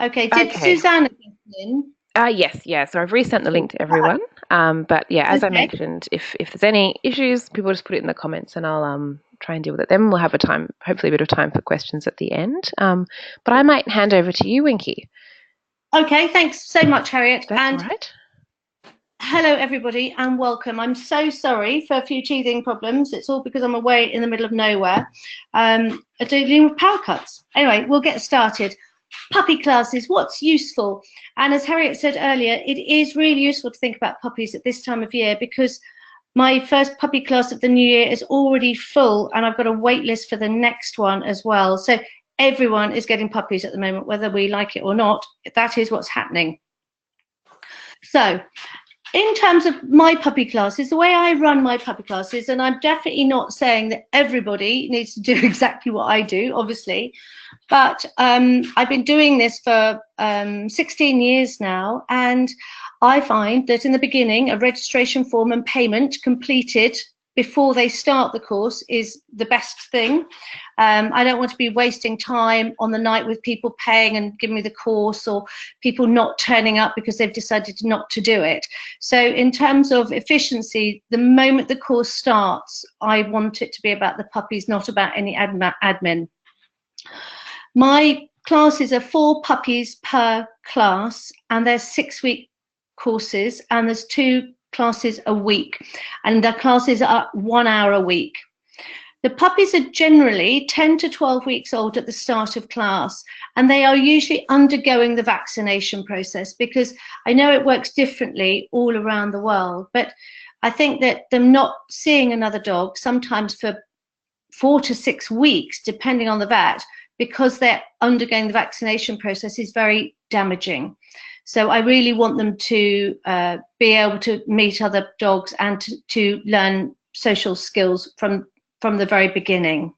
Okay, did Okay. Susanna get in? Yes, yeah. So I've resent the link to everyone. But yeah, as I Okay, mentioned, if there's any issues, people just put it in the comments, and I'll try and deal with it. Then we'll have a time, hopefully, a bit of time for questions at the end. But I might hand over to you, Winky. okay, thanks so much, Harriet. That's all And right. hello, everybody, and welcome. I'm so sorry for a few teething problems. It's all because I'm away in the middle of nowhere, dealing with power cuts. Anyway, we'll get started. Puppy classes, what's useful? And as Harriet said earlier, it is really useful to think about puppies at this time of year because my first puppy class of the new year is already full and I've got a wait list for the next one as well. So everyone is getting puppies at the moment, whether we like it or not. That is what's happening. So in terms of my puppy classes, the way I run my puppy classes, and I'm definitely not saying that everybody needs to do exactly what I do, obviously, but I've been doing this for 16 years now, and I find that in the beginning, a registration form and payment completed before they start the course is the best thing. I don't want to be wasting time on the night with people paying and giving me the course, or people not turning up because they've decided not to do it. So in terms of efficiency, the moment the course starts, I want it to be about the puppies, not about any admin. My classes are 4 puppies per class, and there's 6-week courses, and there's 2 classes a week, and the classes are 1 hour a week. The puppies are generally 10 to 12 weeks old at the start of class, and they are usually undergoing the vaccination process, because I know it works differently all around the world, but I think that them not seeing another dog, sometimes for 4 to 6 weeks, depending on the vet, because they're undergoing the vaccination process, is very damaging. So I really want them to be able to meet other dogs and to learn social skills from the very beginning.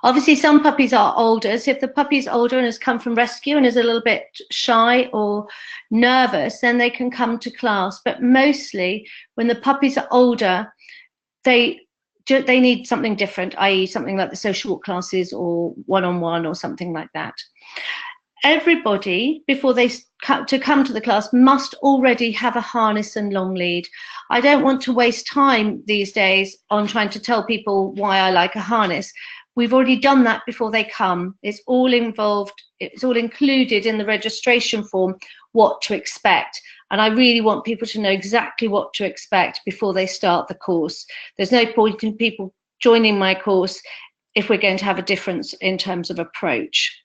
Obviously, some puppies are older. So if the puppy is older and has come from rescue and is a little bit shy or nervous, then they can come to class. But mostly, when the puppies are older, they need something different, i.e. something like the social walk classes or one-on-one or something like that. Everybody, before they come to the class, must already have a harness and long lead. I don't want to waste time these days on trying to tell people why I like a harness. We've already done that before they come. It's all involved, it's all included in the registration form, what to expect. And I really want people to know exactly what to expect before they start the course. There's no point in people joining my course if we're going to have a difference in terms of approach.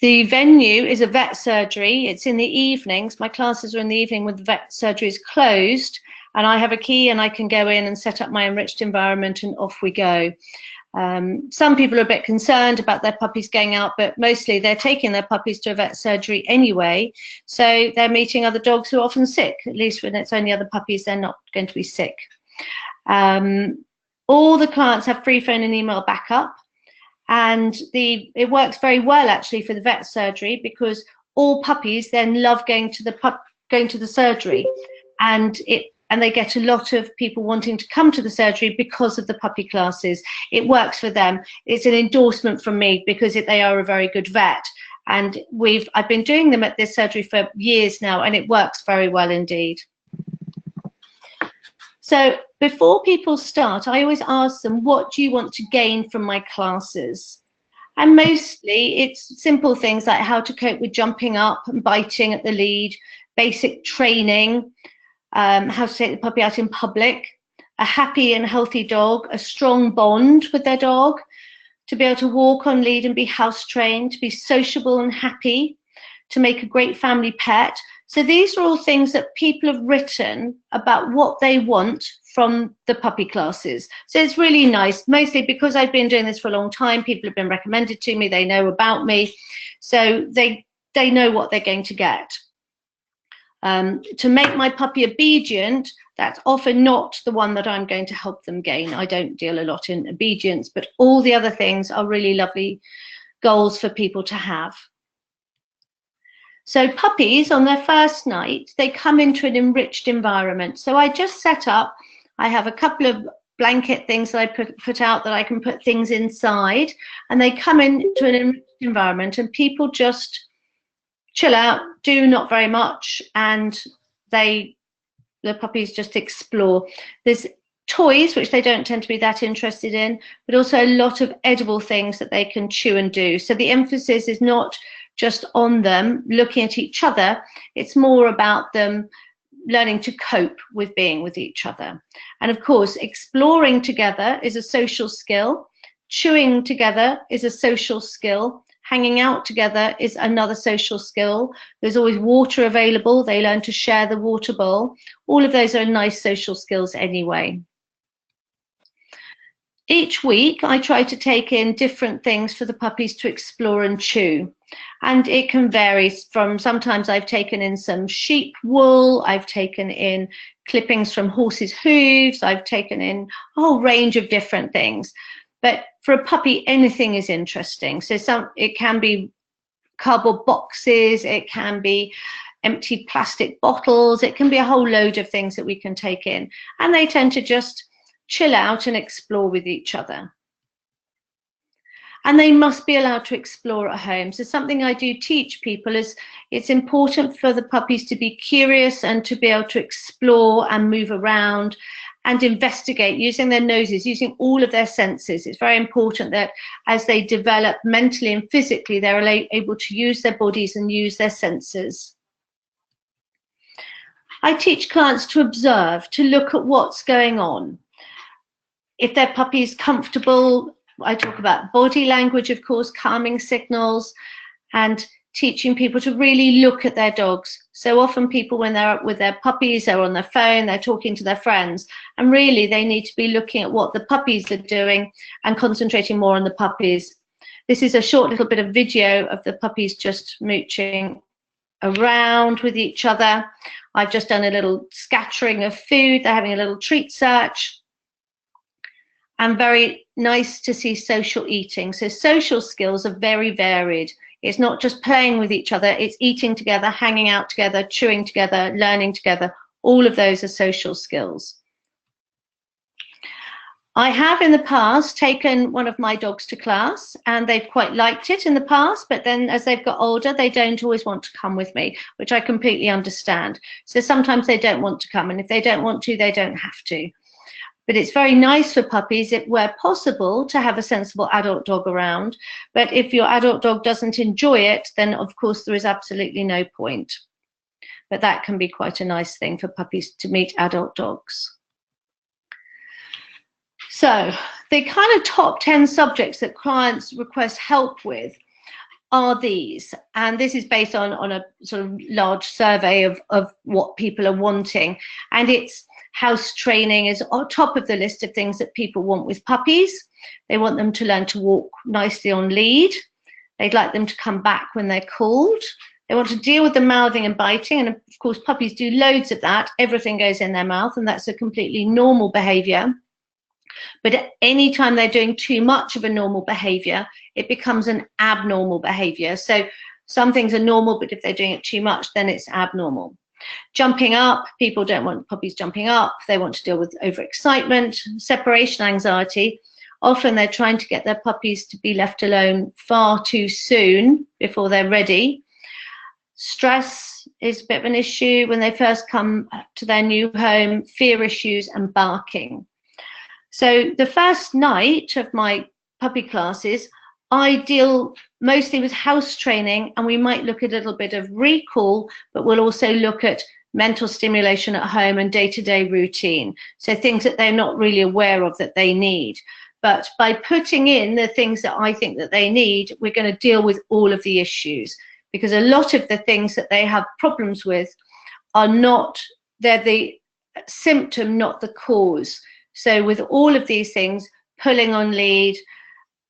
The venue is a vet surgery. It's in the evenings. My classes are in the evening when the vet surgery is closed, and I have a key and I can go in and set up my enriched environment, and off we go. Some people are a bit concerned about their puppies going out, but mostly they're taking their puppies to a vet surgery anyway. So they're meeting other dogs who are often sick. At least when it's only other puppies, they're not going to be sick. All the clients have free phone and email backup. And it works very well actually for the vet surgery, because all puppies then love going to the surgery, and they get a lot of people wanting to come to the surgery because of the puppy classes. It works for them. It's an endorsement from me because they are a very good vet, and I've been doing them at this surgery for years now, and it works very well indeed. So before people start, I always ask them, what do you want to gain from my classes? And mostly it's simple things like how to cope with jumping up and biting at the lead, basic training, how to take the puppy out in public, a happy and healthy dog, a strong bond with their dog, to be able to walk on lead and be house trained, to be sociable and happy, to make a great family pet. So these are all things that people have written about what they want from the puppy classes. So it's really nice, mostly because I've been doing this for a long time. People have been recommended to me, they know about me, so they know what they're going to get. To make my puppy obedient, that's often not the one that I'm going to help them gain. I don't deal a lot in obedience, but all the other things are really lovely goals for people to have. So puppies, on their first night, they come into an enriched environment. So I just set up, I have a couple of blanket things that I put out that I can put things inside, and they come into an enriched environment and people just chill out, do not very much, and the puppies just explore. There's toys, which they don't tend to be that interested in, but also a lot of edible things that they can chew and do. So the emphasis is not just on them looking at each other, it's more about them learning to cope with being with each other. And of course, exploring together is a social skill, chewing together is a social skill, hanging out together is another social skill. There's always water available, they learn to share the water bowl. All of those are nice social skills anyway. Each week I try to take in different things for the puppies to explore and chew. And it can vary from, sometimes I've taken in some sheep wool, I've taken in clippings from horses' hooves, I've taken in a whole range of different things. But for a puppy, anything is interesting. So it can be cardboard boxes, it can be empty plastic bottles, it can be a whole load of things that we can take in. And they tend to just chill out and explore with each other. And they must be allowed to explore at home. So something I do teach people is it's important for the puppies to be curious and to be able to explore and move around and investigate using their noses, using all of their senses. It's very important that as they develop mentally and physically, they're able to use their bodies and use their senses. I teach clients to observe, to look at what's going on. If their puppy is comfortable, I talk about body language, of course, calming signals, and teaching people to really look at their dogs. So often people, when they're up with their puppies, they're on their phone, they're talking to their friends, and really they need to be looking at what the puppies are doing and concentrating more on the puppies. This is a short little bit of video of the puppies just mooching around with each other. I've just done a little scattering of food. They're having a little treat search. And very nice to see social eating. So social skills are very varied. It's not just playing with each other, it's eating together, hanging out together, chewing together, learning together. All of those are social skills. I have in the past taken one of my dogs to class and they've quite liked it in the past, but then as they've got older, they don't always want to come with me, which I completely understand. So sometimes they don't want to come, and if they don't want to, they don't have to. But it's very nice for puppies, where possible, to have a sensible adult dog around. But if your adult dog doesn't enjoy it, then of course there is absolutely no point. But that can be quite a nice thing for puppies to meet adult dogs. So the kind of top 10 subjects that clients request help with are these, and this is based on a sort of large survey of what people are wanting, and it's house training is on top of the list of things that people want with puppies. They want them to learn to walk nicely on lead. They'd like them to come back when they're called. They want to deal with the mouthing and biting, and of course puppies do loads of that. Everything goes in their mouth, and that's a completely normal behavior. But at any time they're doing too much of a normal behavior, it becomes an abnormal behavior. So some things are normal, but if they're doing it too much, then it's abnormal. Jumping up, people don't want puppies jumping up. They want to deal with overexcitement, separation anxiety. Often they're trying to get their puppies to be left alone far too soon before they're ready. Stress is a bit of an issue when they first come to their new home, fear issues and barking. So the first night of my puppy classes, I deal mostly with house training, and we might look at a little bit of recall, but we'll also look at mental stimulation at home and day-to-day routine. So things that they're not really aware of that they need. But by putting in the things that I think that they need, we're going to deal with all of the issues, because a lot of the things that they have problems with are not, they're the symptom, not the cause. So with all of these things, pulling on lead,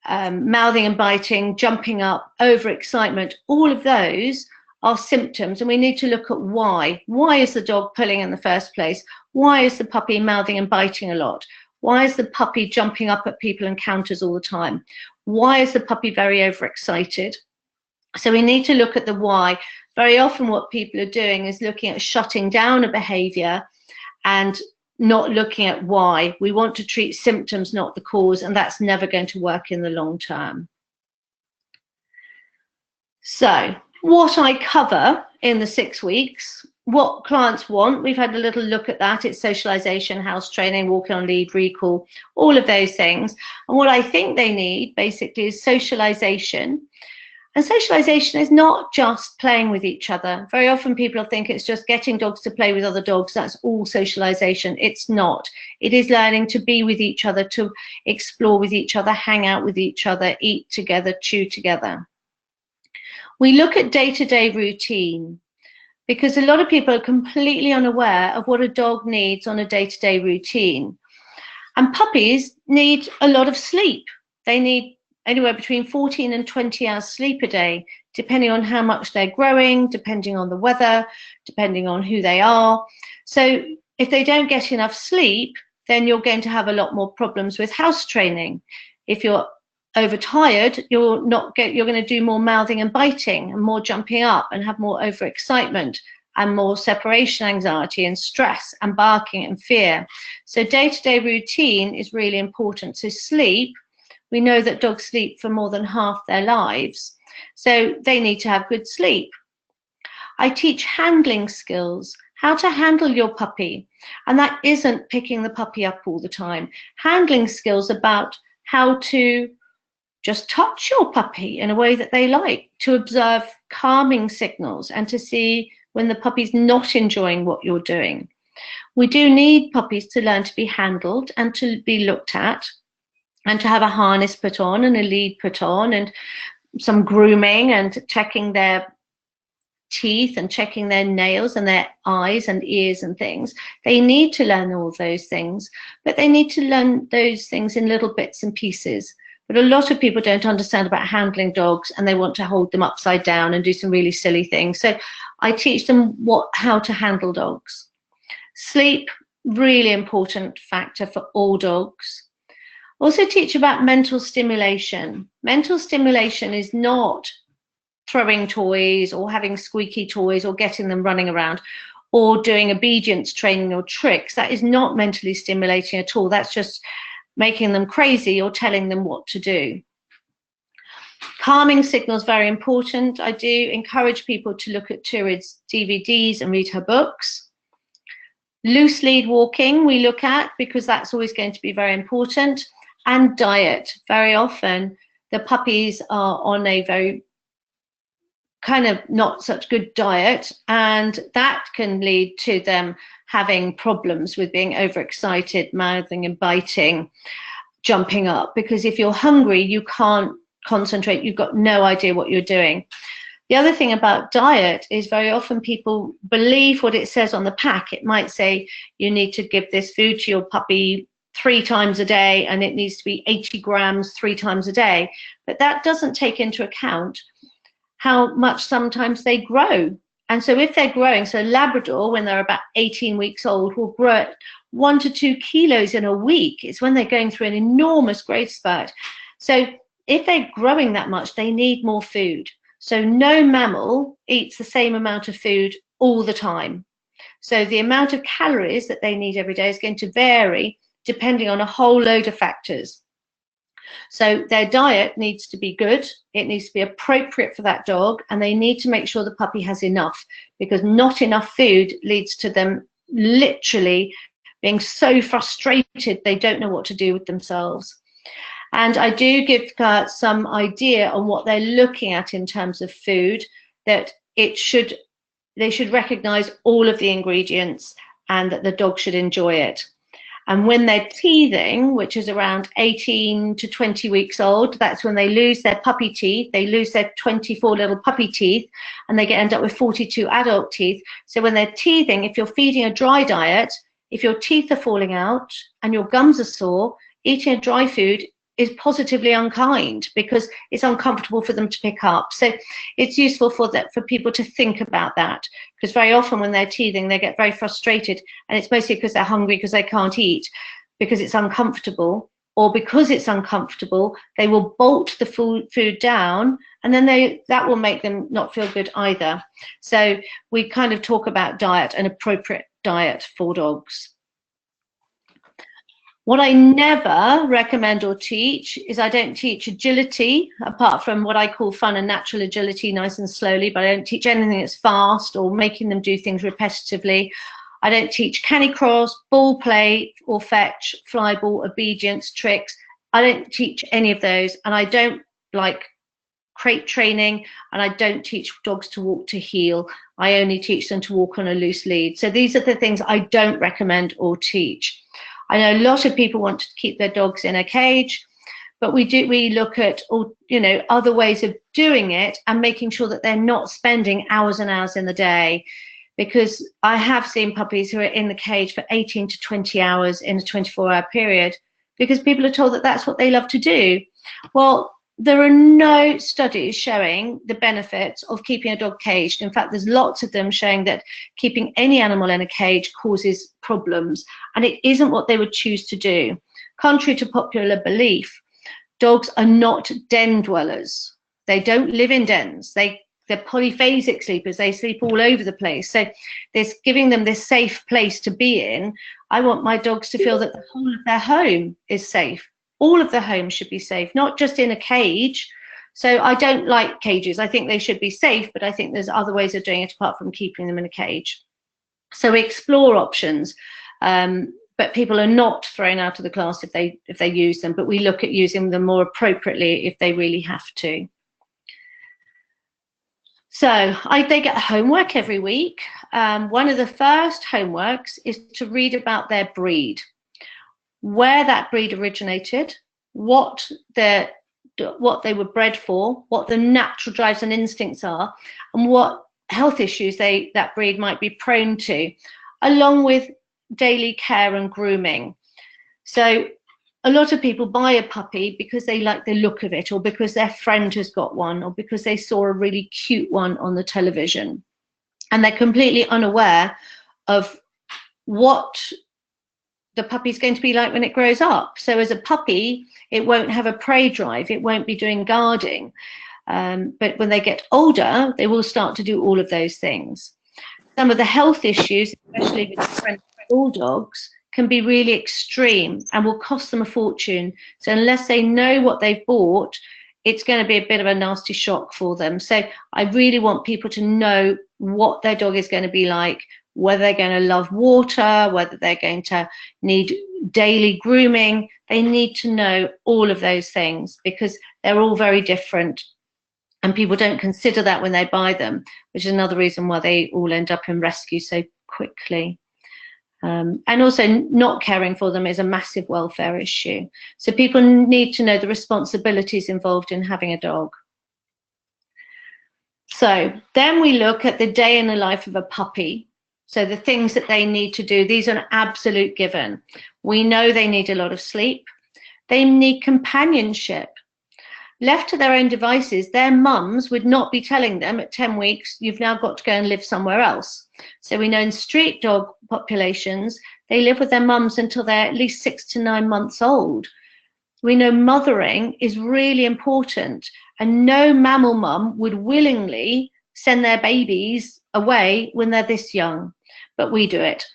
mouthing and biting, jumping up, overexcitement, all of those are symptoms, and we need to look at why. Why is the dog pulling in the first place? Why is the puppy mouthing and biting a lot? Why is the puppy jumping up at people and counters all the time? Why is the puppy very overexcited? So we need to look at the why. Very often what people are doing is looking at shutting down a behavior and not looking at why. We want to treat symptoms, not the cause, and that's never going to work in the long term. So what I cover in the 6 weeks, what clients want, we've had a little look at that. It's socialization, house training, walking on lead, recall, all of those things. And what I think they need basically is socialization. And socialization is not just playing with each other. Very often people think it's just getting dogs to play with other dogs. That's all socialization. It's not. It is learning to be with each other, to explore with each other, hang out with each other, eat together, chew together. We look at day-to-day routine because a lot of people are completely unaware of what a dog needs on a day-to-day routine. And puppies need a lot of sleep. They need anywhere between 14 and 20 hours sleep a day, depending on how much they're growing, depending on the weather, depending on who they are. So if they don't get enough sleep, then you're going to have a lot more problems with house training. If you're overtired, you're going to do more mouthing and biting and more jumping up and have more overexcitement and more separation anxiety and stress and barking and fear. So day-to-day routine is really important. So sleep, we know that dogs sleep for more than half their lives, so they need to have good sleep. I teach handling skills, how to handle your puppy, and that isn't picking the puppy up all the time. Handling skills about how to just touch your puppy in a way that they like, to observe calming signals and to see when the puppy's not enjoying what you're doing. We do need puppies to learn to be handled and to be looked at, and to have a harness put on and a lead put on and some grooming and checking their teeth and checking their nails and their eyes and ears and things. They need to learn all those things, but they need to learn those things in little bits and pieces. But a lot of people don't understand about handling dogs, and they want to hold them upside down and do some really silly things. So I teach them how to handle dogs. Sleep, really important factor for all dogs. Also teach about mental stimulation. Mental stimulation is not throwing toys or having squeaky toys or getting them running around or doing obedience training or tricks. That is not mentally stimulating at all. That's just making them crazy or telling them what to do. Calming signals, very important. I do encourage people to look at Turid's DVDs and read her books. Loose lead walking we look at because that's always going to be very important. And diet. Very often the puppies are on a very kind of not such good diet, and that can lead to them having problems with being overexcited, mouthing and biting, jumping up, because if you're hungry you can't concentrate, you've got no idea what you're doing. The other thing about diet is very often people believe what it says on the pack. It might say you need to give this food to your puppy 3 times a day and it needs to be 80 grams 3 times a day, but that doesn't take into account how much sometimes they grow. And so if they're growing, so Labrador when they're about 18 weeks old will grow at 1 to 2 kilos in a week. It's when they're going through an enormous growth spurt. So if they're growing that much, they need more food. So no mammal eats the same amount of food all the time. So the amount of calories that they need every day is going to vary depending on a whole load of factors. So their diet needs to be good, it needs to be appropriate for that dog, and they need to make sure the puppy has enough, because not enough food leads to them literally being so frustrated they don't know what to do with themselves. And I do give some idea on what they're looking at in terms of food, that they should recognize all of the ingredients and that the dog should enjoy it. And when they're teething, which is around 18 to 20 weeks old, that's when they lose their puppy teeth. They lose their 24 little puppy teeth and they end up with 42 adult teeth. So when they're teething, if you're feeding a dry diet, if your teeth are falling out and your gums are sore, eating a dry food is positively unkind because it's uncomfortable for them to pick up. So it's useful for people to think about that, because very often when they're teething they get very frustrated, and it's mostly because they're hungry because they can't eat, because it's uncomfortable, or because it's uncomfortable they will bolt the food down, and then that will make them not feel good either. So we kind of talk about diet, an appropriate diet for dogs. What I never recommend or teach is I don't teach agility, apart from what I call fun and natural agility, nice and slowly, but I don't teach anything that's fast or making them do things repetitively. I don't teach canicross, ball play or fetch, fly ball, obedience, tricks. I don't teach any of those, and I don't like crate training, and I don't teach dogs to walk to heel. I only teach them to walk on a loose lead. So these are the things I don't recommend or teach. I know a lot of people want to keep their dogs in a cage, but we look at all, other ways of doing it and making sure that they're not spending hours and hours in the day, because I have seen puppies who are in the cage for 18 to 20 hours in a 24-hour period because people are told that that's what they love to do. Well, there are no studies showing the benefits of keeping a dog caged. In fact, there's lots of them showing that keeping any animal in a cage causes problems, and it isn't what they would choose to do. Contrary to popular belief, dogs are not den dwellers. They don't live in dens. They're polyphasic sleepers. They sleep all over the place. So there's giving them this safe place to be in. I want my dogs to feel that the whole of their home is safe. All of the homes should be safe, not just in a cage. So I don't like cages. I think they should be safe, but I think there's other ways of doing it apart from keeping them in a cage. So we explore options, but people are not thrown out of the class if they use them, but we look at using them more appropriately if they really have to. So they get homework every week. One of the first homeworks is to read about their breed, where that breed originated, what they were bred for, what the natural drives and instincts are, and what health issues that breed might be prone to, along with daily care and grooming. So a lot of people buy a puppy because they like the look of it, or because their friend has got one, or because they saw a really cute one on the television, and they're completely unaware of what the puppy's going to be like when it grows up. So as a puppy, it won't have a prey drive, it won't be doing guarding. But when they get older, they will start to do all of those things. Some of the health issues, especially with French bulldogs, can be really extreme and will cost them a fortune. So unless they know what they've bought, it's going to be a bit of a nasty shock for them. So I really want people to know what their dog is going to be like, whether they're going to love water, whether they're going to need daily grooming. They need to know all of those things because they're all very different, and people don't consider that when they buy them, which is another reason why they all end up in rescue so quickly. And also not caring for them is a massive welfare issue. So people need to know the responsibilities involved in having a dog. So then we look at the day in the life of a puppy. So the things that they need to do, these are an absolute given. We know they need a lot of sleep. They need companionship. Left to their own devices, their mums would not be telling them at 10 weeks, you've now got to go and live somewhere else. So we know in street dog populations, they live with their mums until they're at least 6 to 9 months old. We know mothering is really important, and no mammal mum would willingly send their babies away when they're this young, but we do it.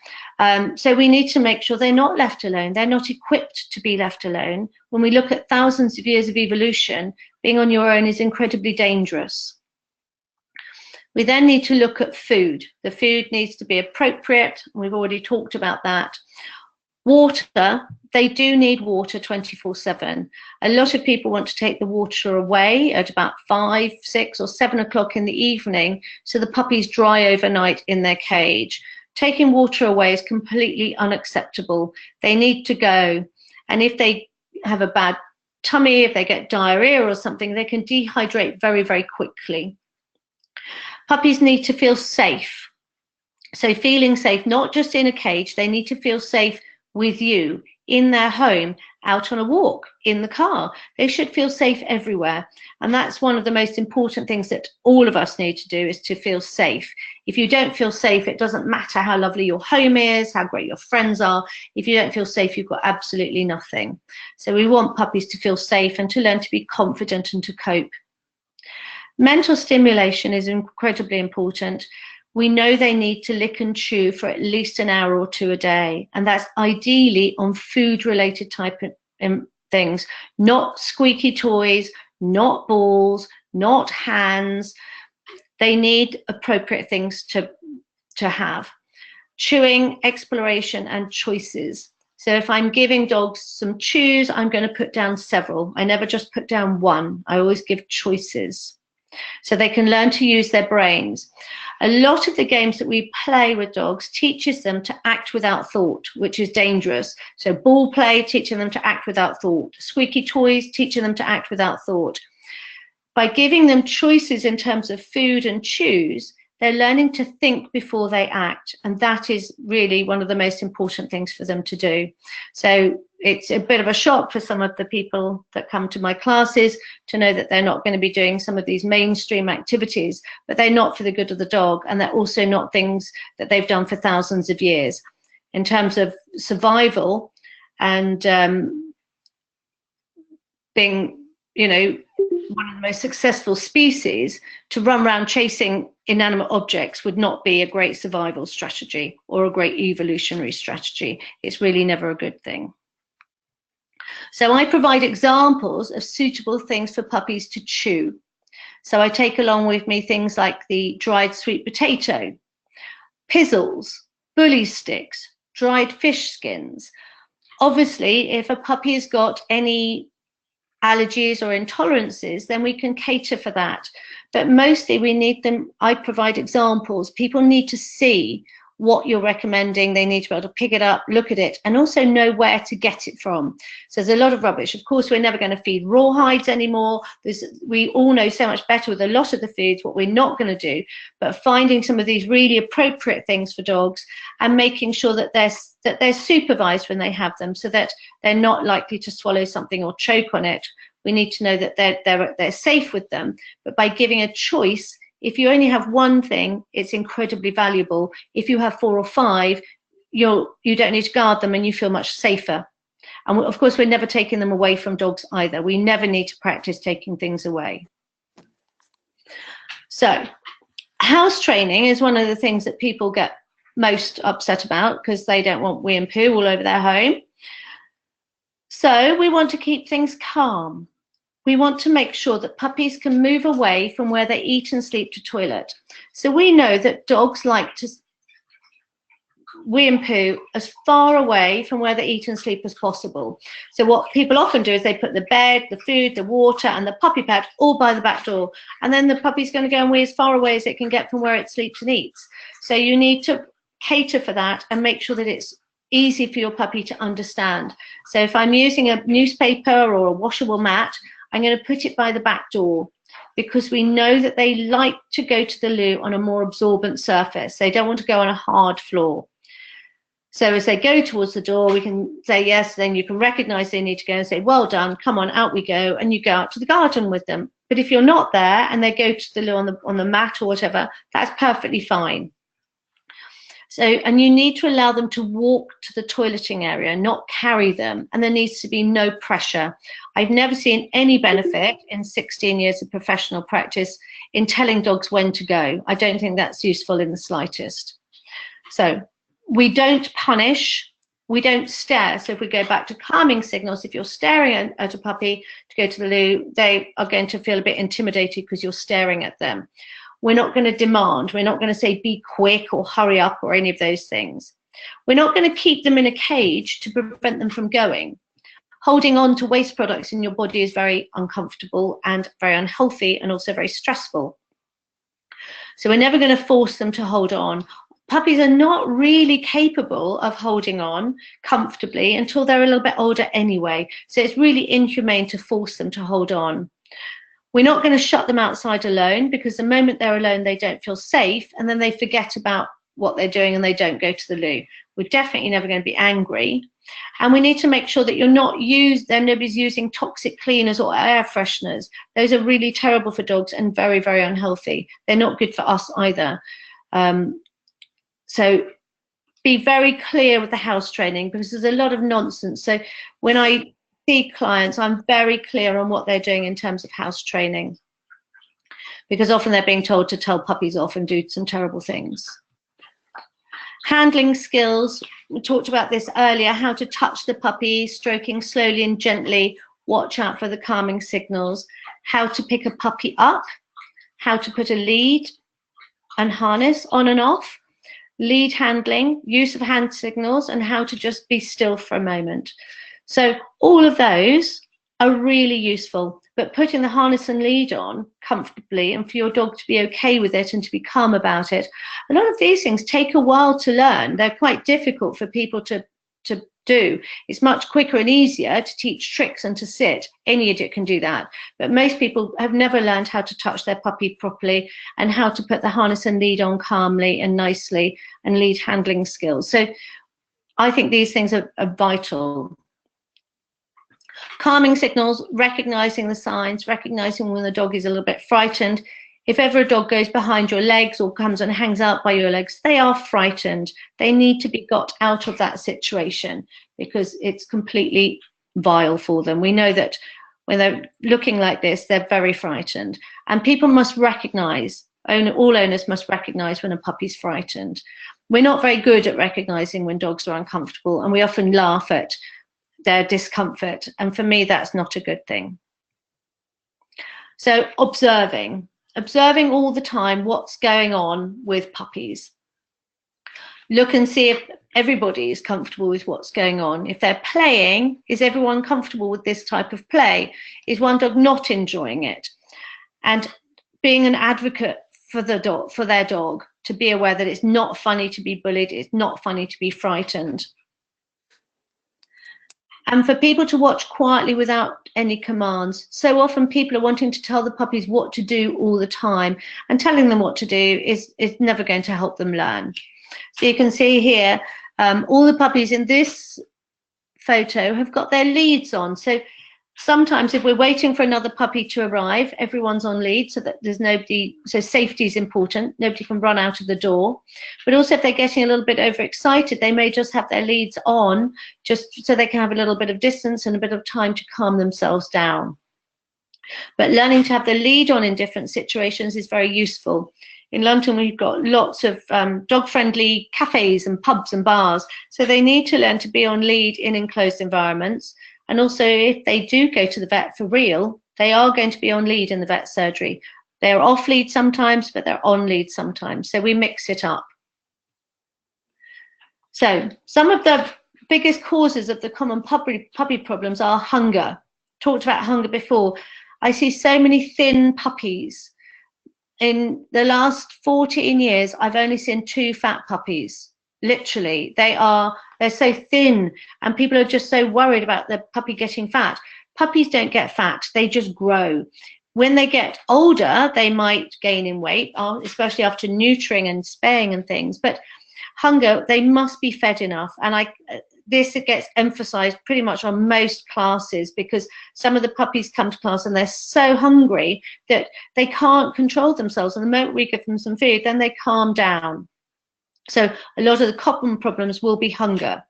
So we need to make sure they're not left alone. They're not equipped to be left alone. When we look at thousands of years of evolution, being on your own is incredibly dangerous. We then need to look at food. The food needs to be appropriate. We've already talked about that. Water, they do need water 24/7. A lot of people want to take the water away at about 5, 6 or 7 o'clock in the evening so the puppies dry overnight in their cage. Taking water away is completely unacceptable. They need to go. And if they have a bad tummy, if they get diarrhea or something, they can dehydrate very, very quickly. Puppies need to feel safe. So feeling safe, not just in a cage, they need to feel safe with you, in their home, out on a walk, in the car. They should feel safe everywhere. And that's one of the most important things that all of us need to do, is to feel safe. If you don't feel safe, it doesn't matter how lovely your home is, how great your friends are. If you don't feel safe, you've got absolutely nothing. So we want puppies to feel safe and to learn to be confident and to cope. Mental stimulation is incredibly important. we know they need to lick and chew for at least an hour or two a day. And that's ideally on food-related type of things, not squeaky toys, not balls, not hands. They need appropriate things to have. Chewing, exploration, and choices. So if I'm giving dogs some chews, I'm going to put down several. I never just put down one. I always give choices, so they can learn to use their brains. A lot of the games that we play with dogs teaches them to act without thought, which is dangerous. So ball play, teaching them to act without thought. Squeaky toys, teaching them to act without thought. By giving them choices in terms of food and chews, they're learning to think before they act, and that is really one of the most important things for them to do. So it's a bit of a shock for some of the people that come to my classes to know that they're not going to be doing some of these mainstream activities, but they're not for the good of the dog, and they're also not things that they've done for thousands of years. In terms of survival and being, you know, one of the most successful species, to run around chasing inanimate objects would not be a great survival strategy or a great evolutionary strategy. It's really never a good thing. So I provide examples of suitable things for puppies to chew. So I take along with me things like the dried sweet potato, pizzles, bully sticks, dried fish skins. Obviously, if a puppy has got any allergies or intolerances, then we can cater for that. But mostly we need them, I provide examples. People need to see what you're recommending. They need to be able to pick it up, look at it, and also know where to get it from. So there's a lot of rubbish. Of course, we're never going to feed rawhides anymore. We all know so much better with a lot of the foods what we're not going to do, but finding some of these really appropriate things for dogs and making sure that they're supervised when they have them, so that they're not likely to swallow something or choke on it. We need to know that they're safe with them. But by giving a choice, if you only have one thing, it's incredibly valuable. If you have 4 or 5, you don't need to guard them and you feel much safer. And of course, we're never taking them away from dogs either. We never need to practice taking things away. So house training is one of the things that people get most upset about, because they don't want wee and poo all over their home. So we want to keep things calm. We want to make sure that puppies can move away from where they eat and sleep to toilet. So we know that dogs like to wee and poo as far away from where they eat and sleep as possible. So what people often do is they put the bed, the food, the water, and the puppy pad all by the back door. And then the puppy's going to go and wee as far away as it can get from where it sleeps and eats. So you need to cater for that and make sure that it's easy for your puppy to understand. So if I'm using a newspaper or a washable mat, I'm going to put it by the back door, because we know that they like to go to the loo on a more absorbent surface. They don't want to go on a hard floor. So as they go towards the door, we can say yes, then you can recognize they need to go and say, well done, come on, out we go, and you go out to the garden with them. But if you're not there and they go to the loo on the mat or whatever, that's perfectly fine. So, and you need to allow them to walk to the toileting area, not carry them, and there needs to be no pressure. I've never seen any benefit in 16 years of professional practice in telling dogs when to go. I don't think that's useful in the slightest. So we don't punish, we don't stare. So if we go back to calming signals, if you're staring at a puppy to go to the loo, they are going to feel a bit intimidated because you're staring at them. We're not going to demand. We're not going to say be quick or hurry up or any of those things. We're not going to keep them in a cage to prevent them from going. Holding on to waste products in your body is very uncomfortable and very unhealthy, and also very stressful. So we're never going to force them to hold on. Puppies are not really capable of holding on comfortably until they're a little bit older anyway. So it's really inhumane to force them to hold on. We're not going to shut them outside alone, because the moment they're alone, they don't feel safe, and then they forget about what they're doing and they don't go to the loo. We're definitely never going to be angry. And we need to make sure that nobody's using toxic cleaners or air fresheners. Those are really terrible for dogs and very, very unhealthy. They're not good for us either. So be very clear with the house training, because there's a lot of nonsense. So when I see clients, I'm very clear on what they're doing in terms of house training. because often they're being told to tell puppies off and do some terrible things. Handling skills, we talked about this earlier, how to touch the puppy, stroking slowly and gently, watch out for the calming signals, how to pick a puppy up, how to put a lead and harness on and off, lead handling, use of hand signals, and how to just be still for a moment. So all of those are really useful, but putting the harness and lead on comfortably and for your dog to be okay with it and to be calm about it, a lot of these things take a while to learn. They're quite difficult for people to do. It's much quicker and easier to teach tricks and to sit. Any idiot can do that. But most people have never learned how to touch their puppy properly and how to put the harness and lead on calmly and nicely, and lead handling skills. So I think these things are vital. Calming signals, recognizing the signs, recognizing when the dog is a little bit frightened. If ever a dog goes behind your legs or comes and hangs out by your legs, they are frightened. They need to be got out of that situation because it's completely vile for them. We know that when they're looking like this, they're very frightened. And people must recognize, all owners must recognize when a puppy's frightened. We're not very good at recognizing when dogs are uncomfortable, and we often laugh at their discomfort. And for me, that's not a good thing. So observing all the time what's going on with puppies. Look and see if everybody is comfortable with what's going on. If they're playing, is everyone comfortable with this type of play? Is one dog not enjoying it? And being an advocate for the dog, for their dog, to be aware that it's not funny to be bullied, it's not funny to be frightened. And for people to watch quietly without any commands. So often people are wanting to tell the puppies what to do all the time, and telling them what to do is never going to help them learn. So you can see here, all the puppies in this photo have got their leads on. So sometimes if we're waiting for another puppy to arrive, everyone's on lead so that there's nobody, so safety is important, nobody can run out of the door. But also if they're getting a little bit overexcited, they may just have their leads on just so they can have a little bit of distance and a bit of time to calm themselves down. But learning to have the lead on in different situations is very useful. In London, we've got lots of dog-friendly cafes and pubs and bars, so they need to learn to be on lead in enclosed environments. And also, if they do go to the vet for real, they are going to be on lead in the vet surgery. They're off lead sometimes, but they're on lead sometimes. So we mix it up. So some of the biggest causes of the common puppy problems are hunger. Talked about hunger before. I see so many thin puppies. In the last 14 years, I've only seen 2 fat puppies. Literally, they're so thin, and people are just so worried about the puppy getting fat. Puppies don't get fat, they just grow. When they get older, they might gain in weight, especially after neutering and spaying and things. But hunger, they must be fed enough. And this gets emphasized pretty much on most classes, because some of the puppies come to class and they're so hungry that they can't control themselves. And the moment we give them some food, then they calm down. So a lot of the common problems will be hunger.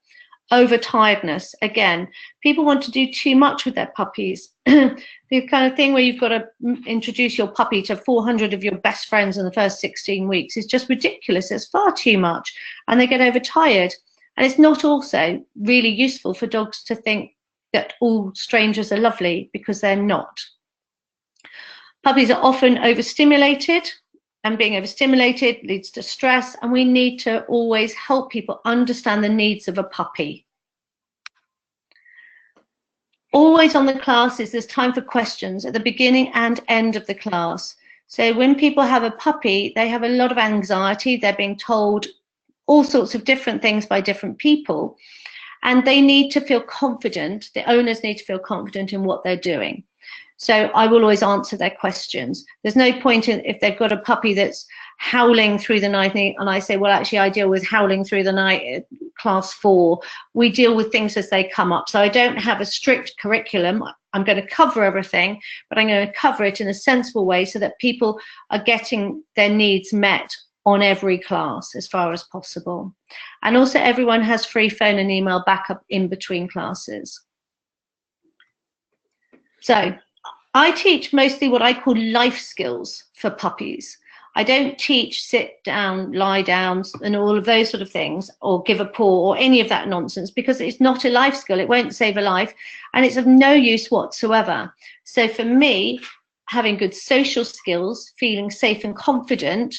Overtiredness, again, people want to do too much with their puppies. The kind of thing where you've got to introduce your puppy to 400 of your best friends in the first 16 weeks is just ridiculous. It's far too much, and they get overtired. And it's not also really useful for dogs to think that all strangers are lovely, because they're not. Puppies are often overstimulated, and being overstimulated leads to stress, and we need to always help people understand the needs of a puppy. Always on the classes, there's time for questions at the beginning and end of the class. So when people have a puppy, they have a lot of anxiety. They're being told all sorts of different things by different people, and they need to feel confident. The owners need to feel confident in what they're doing. So I will always answer their questions. There's no point in if they've got a puppy that's howling through the night and I say, well, actually I deal with howling through the night at class 4. We deal with things as they come up. So I don't have a strict curriculum. I'm going to cover everything, but I'm going to cover it in a sensible way so that people are getting their needs met on every class as far as possible. And also everyone has free phone and email backup in between classes. So I teach mostly what I call life skills for puppies. I don't teach sit down, lie downs, and all of those sort of things, or give a paw, or any of that nonsense, because it's not a life skill. It won't save a life, and it's of no use whatsoever. So for me, having good social skills, feeling safe and confident,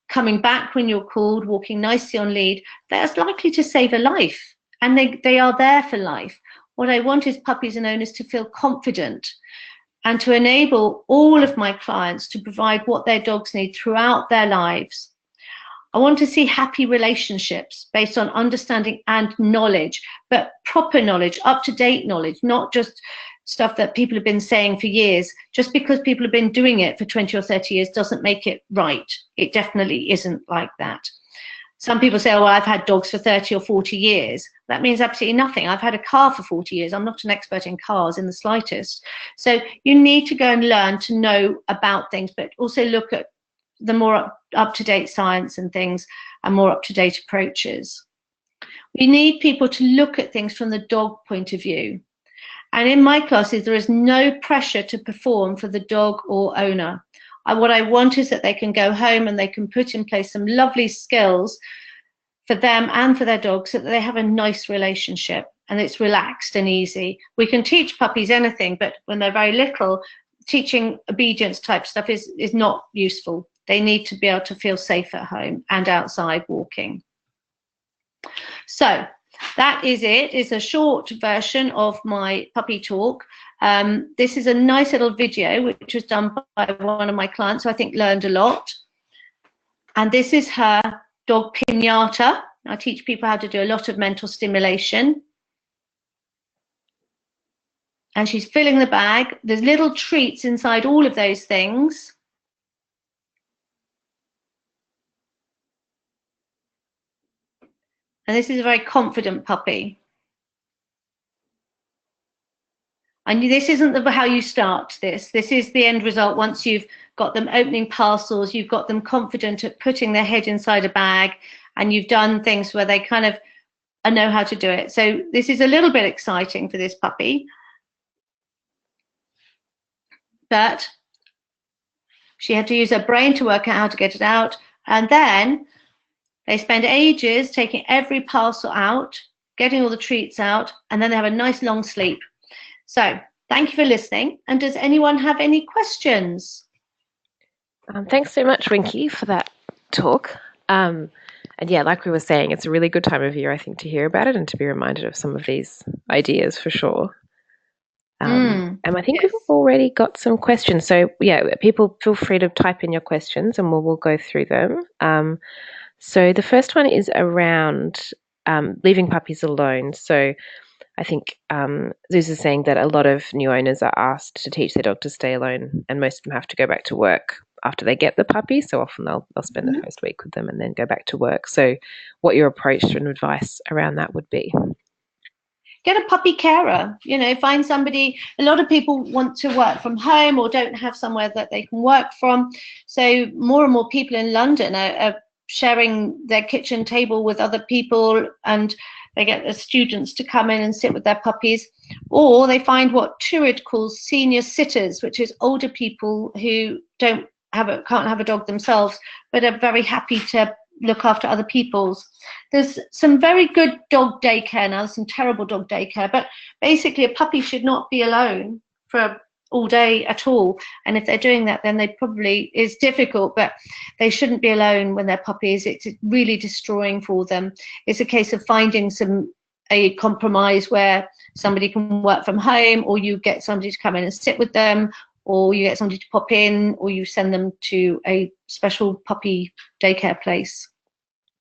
coming back when you're called, walking nicely on lead, that's likely to save a life, and they are there for life. What I want is puppies and owners to feel confident, and to enable all of my clients to provide what their dogs need throughout their lives. I want to see happy relationships based on understanding and knowledge, but proper knowledge, up-to-date knowledge, not just stuff that people have been saying for years. Just because people have been doing it for 20 or 30 years doesn't make it right. It definitely isn't like that. Some people say, oh, well, I've had dogs for 30 or 40 years. That means absolutely nothing. I've had a car for 40 years. I'm not an expert in cars in the slightest. So you need to go and learn to know about things, but also look at the more up-to-date science and things, and more up-to-date approaches. We need people to look at things from the dog point of view. And in my classes, there is no pressure to perform for the dog or owner. What I want is that they can go home and they can put in place some lovely skills for them and for their dogs, so that they have a nice relationship and it's relaxed and easy. We can teach puppies anything, but when they're very little, teaching obedience type stuff is not useful. They need to be able to feel safe at home and outside walking. So that is it. It's a short version of my puppy talk. This is a nice little video which was done by one of my clients who I think learned a lot. And this is her dog Pinata. I teach people how to do a lot of mental stimulation. And she's filling the bag. There's little treats inside all of those things. And this is a very confident puppy. And this isn't how you start this. This is the end result once you've got them opening parcels, you've got them confident at putting their head inside a bag, and you've done things where they kind of know how to do it. So this is a little bit exciting for this puppy. But she had to use her brain to work out how to get it out. And then they spend ages taking every parcel out, getting all the treats out, and then they have a nice long sleep. So thank you for listening. And does anyone have any questions? Thanks so much, Winkie, for that talk. And yeah, like we were saying, it's a really good time of year, I think, to hear about it and to be reminded of some of these ideas for sure. And I think we've already got some questions. So yeah, people feel free to type in your questions and we'll go through them. So the first one is around leaving puppies alone. So I think Zeus is saying that a lot of new owners are asked to teach their dog to stay alone, and most of them have to go back to work after they get the puppy. So often they'll spend the first week with them and then go back to work. So what your approach and advice around that would be? Get a puppy carer, find somebody. A lot of people want to work from home or don't have somewhere that they can work from. So more and more people in London are sharing their kitchen table with other people, and they get the students to come in and sit with their puppies, or they find what Turid calls senior sitters, which is older people who can't have a dog themselves, but are very happy to look after other people's. There's some very good dog daycare now, some terrible dog daycare, but basically a puppy should not be alone for all day at all. And if they're doing that, then it's difficult, but they shouldn't be alone when they're puppies. It's really destroying for them. It's a case of finding a compromise where somebody can work from home, or you get somebody to come in and sit with them, or you get somebody to pop in, or you send them to a special puppy daycare place.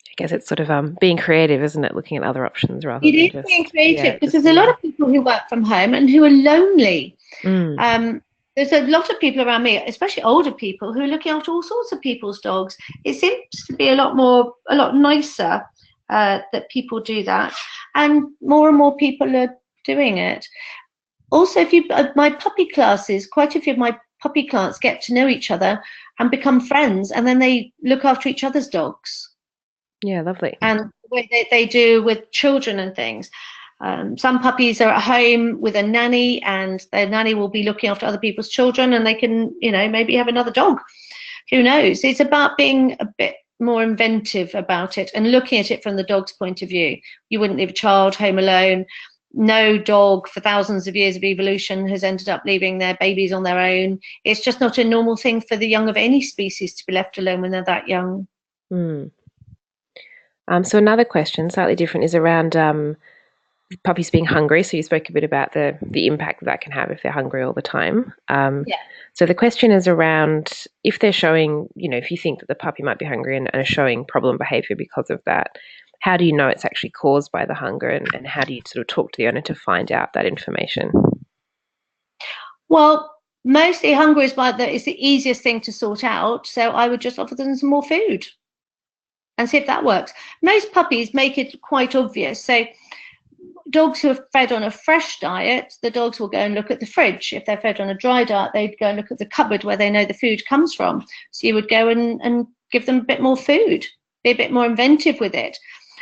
I guess it's sort of being creative, isn't it? Looking at other options rather than just... It is being creative, because there's a lot of people who work from home and who are lonely. There's a lot of people around me, especially older people, who are looking after all sorts of people's dogs. It seems to be a lot nicer that people do that, and more people are doing it. Also, my puppy classes, quite a few of my puppy clients get to know each other and become friends, and then they look after each other's dogs. Yeah, lovely. And the way they do with children and things. Some puppies are at home with a nanny, and their nanny will be looking after other people's children, and they can, maybe have another dog. Who knows? It's about being a bit more inventive about it and looking at it from the dog's point of view. You wouldn't leave a child home alone. No dog for thousands of years of evolution has ended up leaving their babies on their own. It's just not a normal thing for the young of any species to be left alone when they're that young. So another question, slightly different, is around puppies being hungry. So you spoke a bit about the impact that can have if they're hungry all the time. So the question is around if they're showing, if you think that the puppy might be hungry and are showing problem behavior because of that, how do you know it's actually caused by the hunger, and how do you sort of talk to the owner to find out that information? Well, mostly hunger is the easiest thing to sort out. So I would just offer them some more food and see if that works. Most puppies make it quite obvious. So dogs who are fed on a fresh diet, the dogs will go and look at the fridge. If they're fed on a dry diet, they'd go and look at the cupboard where they know the food comes from. So you would go and give them a bit more food, be a bit more inventive with it.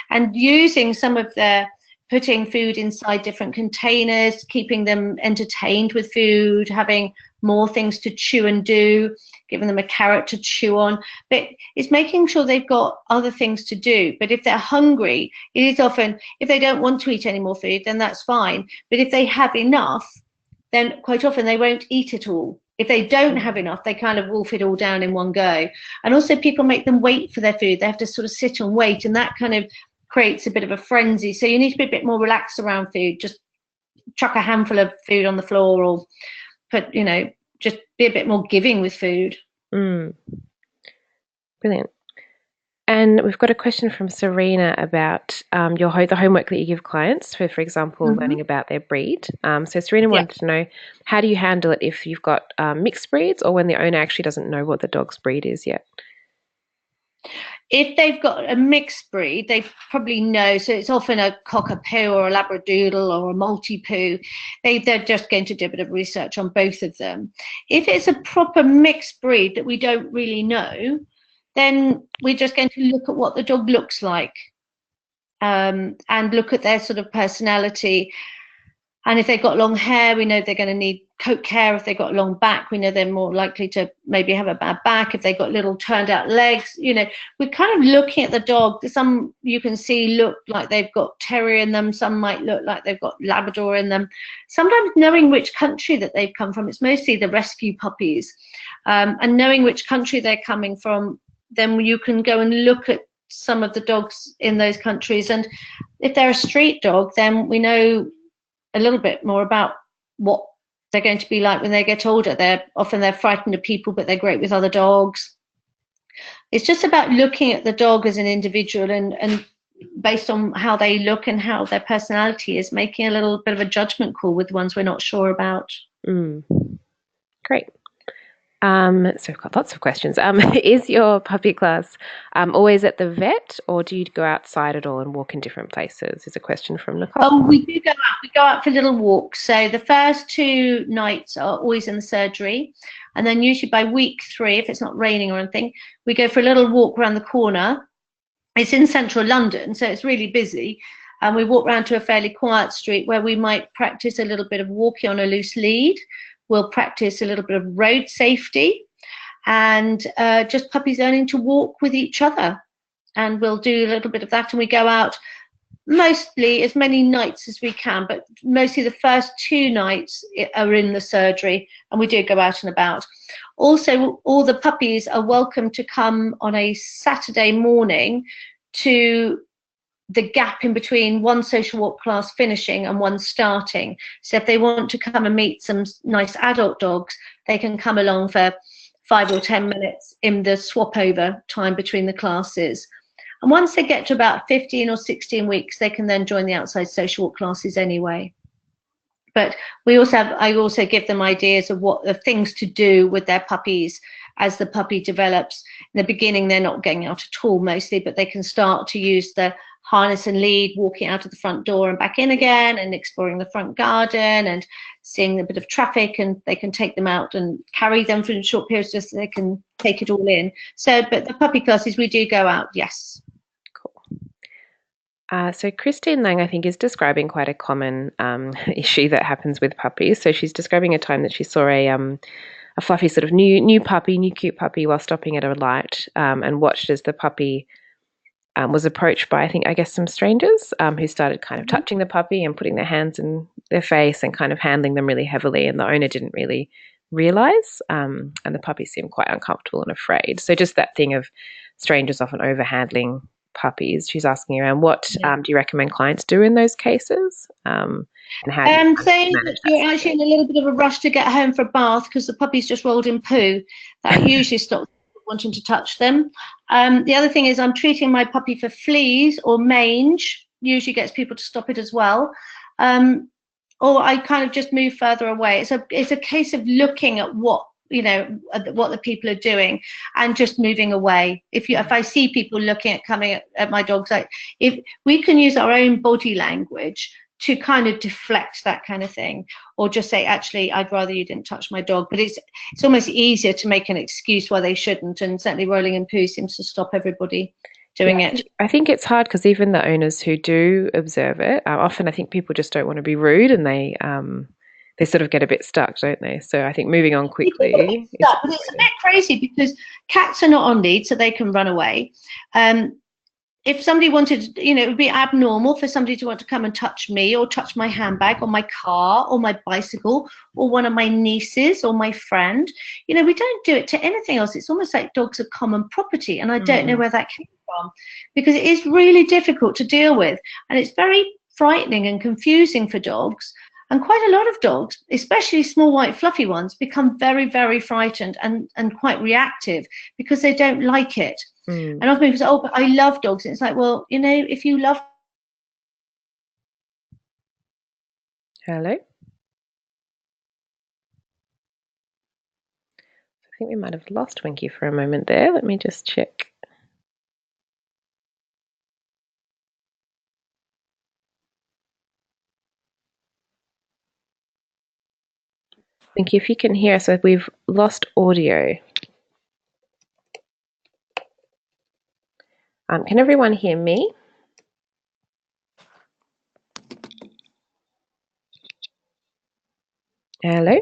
And using some of putting food inside different containers, keeping them entertained with food, having more things to chew and do, giving them a carrot to chew on. But it's making sure they've got other things to do. But if they're hungry, it is often, if they don't want to eat any more food, then that's fine. But if they have enough, then quite often they won't eat it all. If they don't have enough, they kind of wolf it all down in one go. And also people make them wait for their food. They have to sort of sit and wait, and that kind of creates a bit of a frenzy. So you need to be a bit more relaxed around food. Just chuck a handful of food on the floor, or just be a bit more giving with food. Brilliant. And we've got a question from Serena about the homework that you give clients for example, learning about their breed. So Serena wanted to know, how do you handle it if you've got mixed breeds, or when the owner actually doesn't know what the dog's breed is yet? If they've got a mixed breed, they probably know. So it's often a cockapoo or a labradoodle or a Maltipoo. They're just going to do a bit of research on both of them. If it's a proper mixed breed that we don't really know, then we're just going to look at what the dog looks like, and look at their sort of personality. And if they've got long hair, we know they're going to need coat care. If they've got a long back, we know they're more likely to maybe have a bad back. If they've got little turned out legs, we're kind of looking at the dog. Some you can see look like they've got terrier in them. Some might look like they've got Labrador in them. Sometimes knowing which country that they've come from, it's mostly the rescue puppies, and knowing which country they're coming from, then you can go and look at some of the dogs in those countries. And if they're a street dog, then we know a little bit more about what they're going to be like when they get older. They're frightened of people, but they're great with other dogs. It's just about looking at the dog as an individual, and based on how they look and how their personality is, making a little bit of a judgment call with the ones we're not sure about. Great. So we've got lots of questions. Is your puppy class always at the vet, or do you go outside at all and walk in different places? Is a question from Nicole. Oh, we do go out. We go out for little walks. So the first 2 nights are always in the surgery. And then usually by week 3, if it's not raining or anything, we go for a little walk around the corner. It's in central London, so it's really busy. And we walk around to a fairly quiet street where we might practice a little bit of walking on a loose lead. We'll practice a little bit of road safety, and just puppies learning to walk with each other. And we'll do a little bit of that, and we go out mostly as many nights as we can, but mostly the first 2 nights are in the surgery, and we do go out and about. Also, all the puppies are welcome to come on a Saturday morning to the gap in between one social walk class finishing and one starting. So if they want to come and meet some nice adult dogs, they can come along for 5 or 10 minutes in the swap over time between the classes. And once they get to about 15 or 16 weeks, they can then join the outside social walk classes anyway. But I also give them ideas of what the things to do with their puppies as the puppy develops. In the beginning, they're not going out at all mostly, but they can start to use the harness and lead, walking out of the front door and back in again, and exploring the front garden and seeing a bit of traffic, and they can take them out and carry them for short periods just so they can take it all in. So, but the puppy classes, we do go out, yes. Cool. So Christine Lang, I think, is describing quite a common issue that happens with puppies. So she's describing a time that she saw a fluffy sort of new cute puppy while stopping at a light, and watched as the puppy was approached by, I guess some strangers who started kind of touching the puppy and putting their hands in their face and kind of handling them really heavily, and the owner didn't really realize, and the puppy seemed quite uncomfortable and afraid. So just that thing of strangers often overhandling puppies. She's asking around what do you recommend clients do in those cases, and how do you Say manage that you're actually in a little bit of a rush to get home for a bath because the puppy's just rolled in poo. That usually stops people wanting to touch them. The other thing is I'm treating my puppy for fleas or mange. Usually gets people to stop it as well. Or I kind of just move further away. It's a case of looking at what the people are doing and just moving away. If I see people looking at coming at my dogs, like if we can use our own body language to kind of deflect that kind of thing, or just say, actually, I'd rather you didn't touch my dog. But it's almost easier to make an excuse why they shouldn't, and certainly rolling in poo seems to stop everybody doing it. I think it's hard because even the owners who do observe it, often I think people just don't want to be rude, and they sort of get a bit stuck, don't they? So I think moving on quickly. But it's a bit crazy because cats are not on lead, so they can run away. If somebody wanted, it would be abnormal for somebody to want to come and touch me or touch my handbag or my car or my bicycle or one of my nieces or my friend. We don't do it to anything else. It's almost like dogs are common property, and I don't know where that came from, because it is really difficult to deal with, and it's very frightening and confusing for dogs. And quite a lot of dogs, especially small white fluffy ones, become very, very frightened and quite reactive because they don't like it. And often people say, oh, but I love dogs. And it's like, well, if you love. Hello? I think we might have lost Winkie for a moment there. Let me just check. Winkie, if you can hear us, we've lost audio. Can everyone hear me? Hello?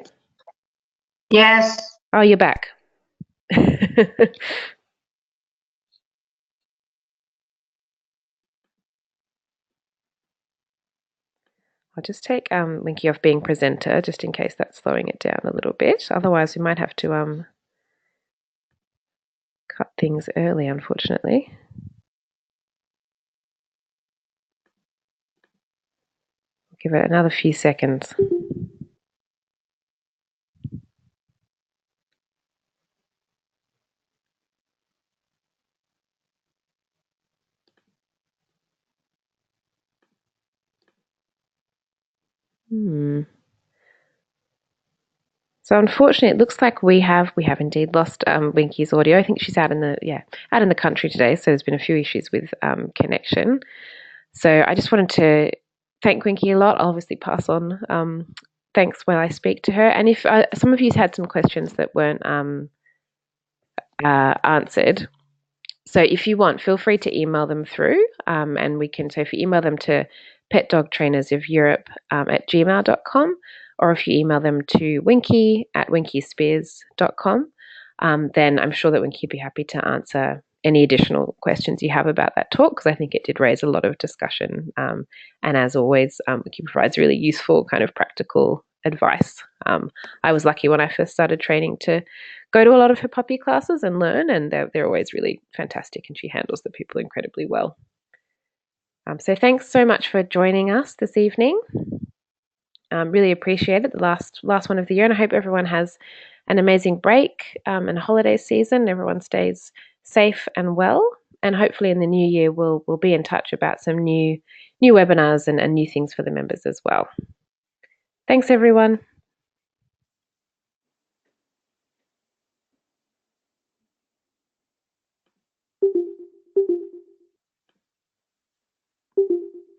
Yes. Oh, you're back. I'll just take Winkie off being presenter, just in case that's slowing it down a little bit. Otherwise, we might have to cut things early, unfortunately. Give it another few seconds. So unfortunately, it looks like we have indeed lost Winkie's audio. I think she's out in the country today, so there's been a few issues with connection. So I just wanted to thank Winkie a lot. I'll obviously pass on thanks when I speak to her. And if some of you had some questions that weren't answered, so if you want, feel free to email them through, and we can. So if you email them to petdogtrainersofeurope at gmail.com, or if you email them to Winkie at winkiespears.com, then I'm sure that Winkie would be happy to answer any additional questions you have about that talk, because I think it did raise a lot of discussion. And as always, Winkie provides really useful kind of practical advice. I was lucky when I first started training to go to a lot of her puppy classes and learn, and they're always really fantastic, and she handles the people incredibly well. So thanks so much for joining us this evening. Really appreciate it, the last one of the year, and I hope everyone has an amazing break and holiday season. Everyone stays safe and well, and hopefully in the new year we'll be in touch about some new webinars and new things for the members as well. Thanks everyone.